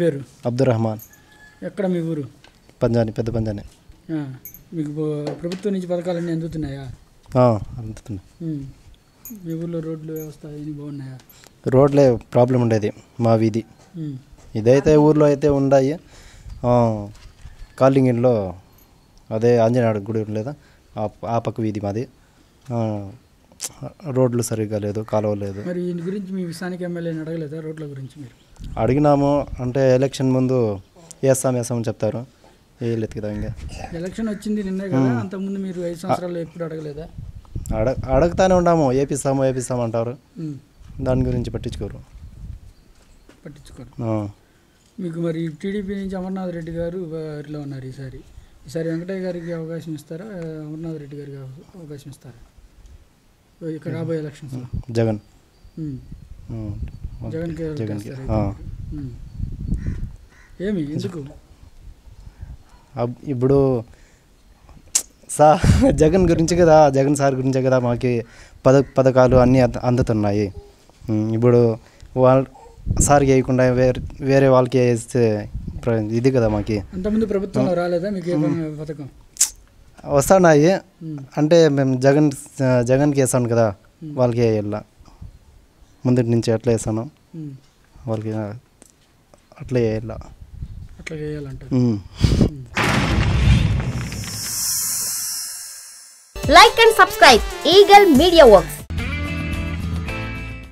పేరు అబ్దుల్ రహమాన్. ఎక్కడ మీ ఊరు? పంజాని, పెద్ద పంజాని. మీకు ప్రభుత్వం నుంచి పథకాలన్నీ అందుతున్నాయా? అందుతున్నాయి. మీ ఊళ్ళో రోడ్లు వ్యవస్థ అన్నీ బాగున్నాయా? రోడ్లే ప్రాబ్లం ఉండేది మా వీధి. ఇదైతే ఊర్లో అయితే ఉన్నాయి. కాలింగిన్లో అదే ఆంజనేయుడు గుడి లేదా ఆ పక్క వీధి మాది. రోడ్లు సరిగ్గా లేదు, కాలువ లేదు. మరి దీని గురించి మీ స్థానిక ఎమ్మెల్యేని అడగలేదా రోడ్ల గురించి? మీరు అడిగినాము, అంటే ఎలక్షన్ ముందు వేస్తామని చెప్తారు. వేయలేదు కదా. ఇంకా ఎలక్షన్ వచ్చింది నిన్నే కదా, అంతకుముందు మీరు 5 సంవత్సరాలు ఎప్పుడు అడగలేదా? అడుగుతానే ఉన్నాము, వేపిస్తాము అంటారు. దాని గురించి పట్టించుకోరు. మీకు మరి టీడీపీ నుంచి అమర్నాథ్ రెడ్డి గారు బరిలో ఉన్నారు. ఈసారి వెంకటయ్య గారికి అవకాశం ఇస్తారా, అమర్నాథ్ రెడ్డి గారికి అవకాశం ఇస్తారా ఇక్కడ రాబోయే ఎలక్షన్స్? జగన్కి ఏమి ఎందుకు? ఇప్పుడు జగన్ గురించి కదా, జగన్ సార్ గురించే కదా మాకు పథకాలు అన్నీ అందుతున్నాయి. ఇప్పుడు వాళ్ళ సార్కి వేయకుండా వేరే వాళ్ళకి వేస్తే ఇది కదా మాకు. అంతకుముందు ప్రభుత్వంలో రాలేదా మీకు పథకం? వస్తున్నాయి, అంటే మేము జగన్కి వేసాను కదా, వాళ్ళకి వేయాల. ముందటి నుంచి అట్లా వేసాను, వాళ్ళకి అట్లా వేయాల. అట్లా వేయాలంట. Like and subscribe Eagle Media Works.